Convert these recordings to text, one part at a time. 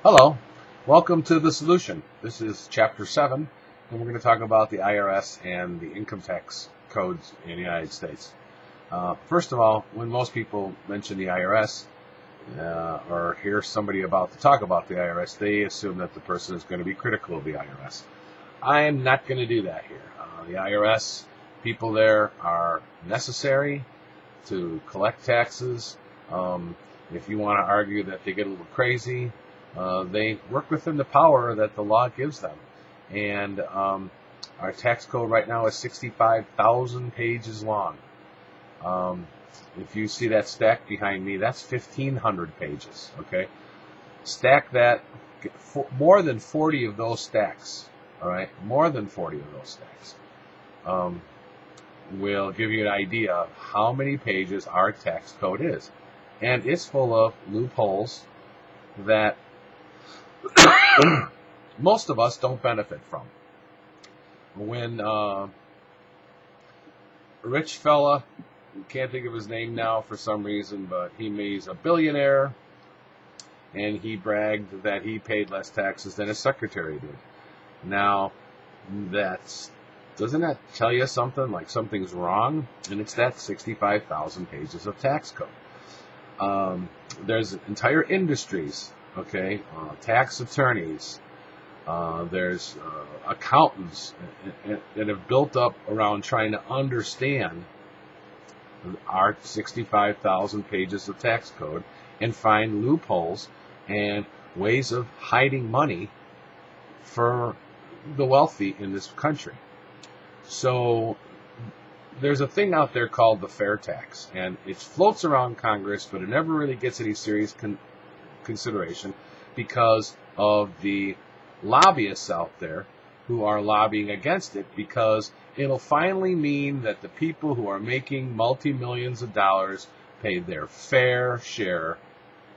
Hello, welcome to The Solution. This is Chapter 7, and we're going to talk about the IRS and the income tax codes in the United States. First of all, when most people mention the IRS or hear somebody about to talk about the IRS, they assume that the person is going to be critical of the IRS. I am not going to do that here. The IRS, people there are necessary to collect taxes. If you want to argue that they get a little crazy, they work within the power that the law gives them. And our tax code right now is 65,000 pages long. If you see that stack behind me, that's 1,500 pages. Okay, stack that, more than 40 of those stacks. All right, more than 40 of those stacks will give you an idea of how many pages our tax code is, and it's full of loopholes that most of us don't benefit from. When a rich fella, can't think of his name now for some reason, but he's a billionaire, and he bragged that he paid less taxes than his secretary did. Now, doesn't that tell you something, like something's wrong? And it's that 65,000 pages of tax code. There's entire industries, okay, tax attorneys, there's accountants that have built up around trying to understand our 65,000 pages of tax code and find loopholes and ways of hiding money for the wealthy in this country. So there's a thing out there called the fair tax, and it floats around Congress, but it never really gets any serious consideration because of the lobbyists out there who are lobbying against it, because it'll finally mean that the people who are making multi-millions of dollars pay their fair share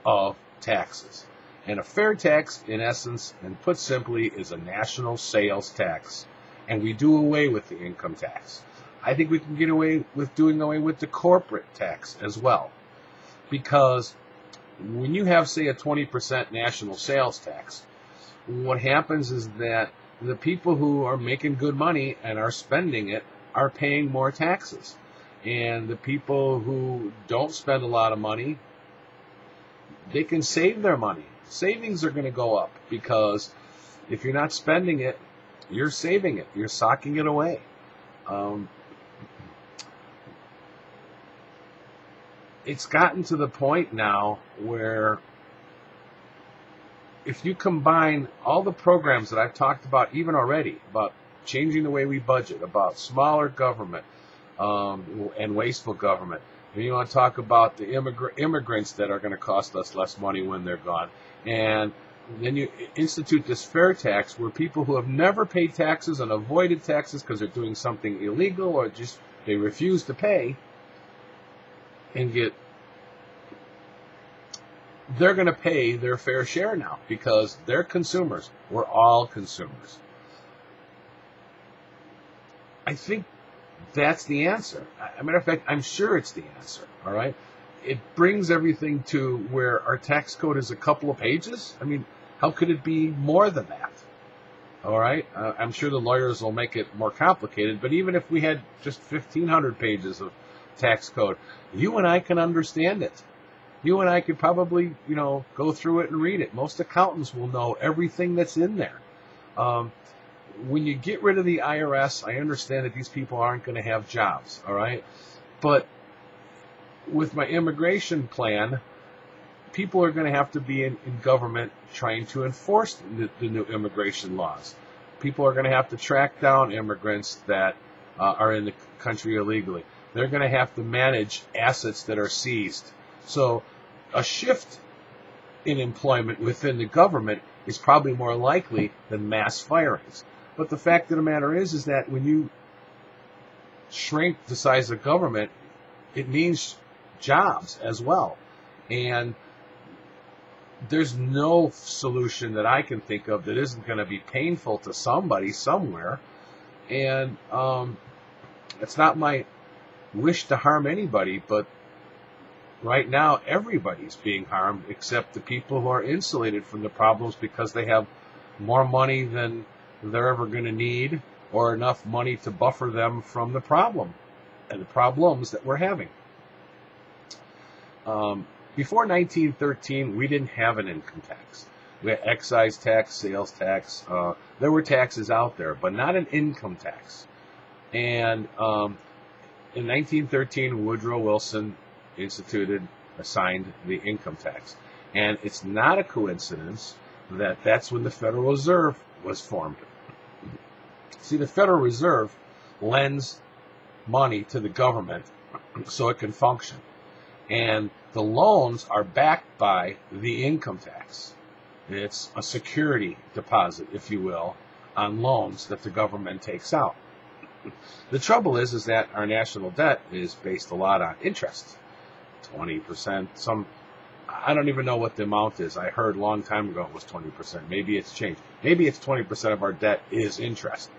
of taxes. And a fair tax, in essence, and put simply, is a national sales tax. And we do away with the income tax. I think we can get away with doing away with the corporate tax as well. Because when you have, say, a 20% national sales tax, what happens is that the people who are making good money and are spending it are paying more taxes. And the people who don't spend a lot of money, they can save their money. Savings are going to go up because if you're not spending it, you're saving it. You're socking it away. It's gotten to the point now where if you combine all the programs that I've talked about even already, about changing the way we budget, about smaller government and wasteful government, and you want to talk about the immigrants that are going to cost us less money when they're gone, and then you institute this fair tax where people who have never paid taxes and avoided taxes because they're doing something illegal or just they refuse to pay, and they're going to pay their fair share now because they're consumers. We're all consumers. I think that's the answer. As a matter of fact, I'm sure it's the answer. All right. It brings everything to where our tax code is a couple of pages. I mean, how could it be more than that? All right. I'm sure the lawyers will make it more complicated, but even if we had just 1,500 pages of tax code, you and I can understand it. You and I could probably, go through it and read it. Most accountants will know everything that's in there. When you get rid of the IRS, I understand that these people aren't going to have jobs, all right? But with my immigration plan, people are going to have to be in government trying to enforce the new immigration laws. People are going to have to track down immigrants that are in the country illegally. They're going to have to manage assets that are seized. So a shift in employment within the government is probably more likely than mass firings. But the fact of the matter is that when you shrink the size of government, it means jobs as well. And there's no solution that I can think of that isn't going to be painful to somebody somewhere. And it's not my wish to harm anybody, but right now everybody's being harmed except the people who are insulated from the problems because they have more money than they're ever going to need, or enough money to buffer them from the problem and the problems that we're having. Before 1913, we didn't have an income tax. We had excise tax, sales tax. There were taxes out there, but not an income tax. And in 1913, Woodrow Wilson assigned the income tax. And it's not a coincidence that that's when the Federal Reserve was formed. See, the Federal Reserve lends money to the government so it can function. And the loans are backed by the income tax. It's a security deposit, if you will, on loans that the government takes out. The trouble is that our national debt is based a lot on interest. 20%, I don't even know what the amount is. I heard a long time ago it was 20%. Maybe it's changed. Maybe it's 20% of our debt is interest.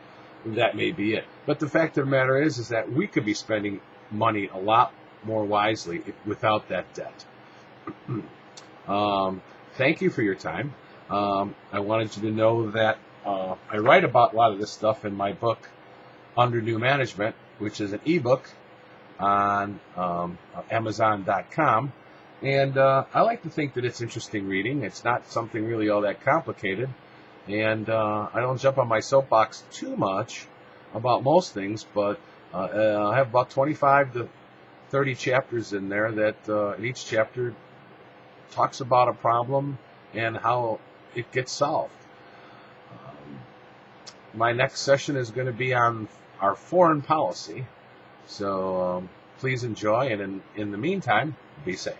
That may be it. But the fact of the matter is that we could be spending money a lot more wisely without that debt. Thank you for your time. I wanted you to know that I write about a lot of this stuff in my book, Under New Management, which is an ebook on Amazon.com. And I like to think that it's interesting reading. It's not something really all that complicated. And I don't jump on my soapbox too much about most things, but I have about 25 to 30 chapters in there that each chapter talks about a problem and how it gets solved. My next session is going to be on our foreign policy. So please enjoy, and in the meantime, be safe.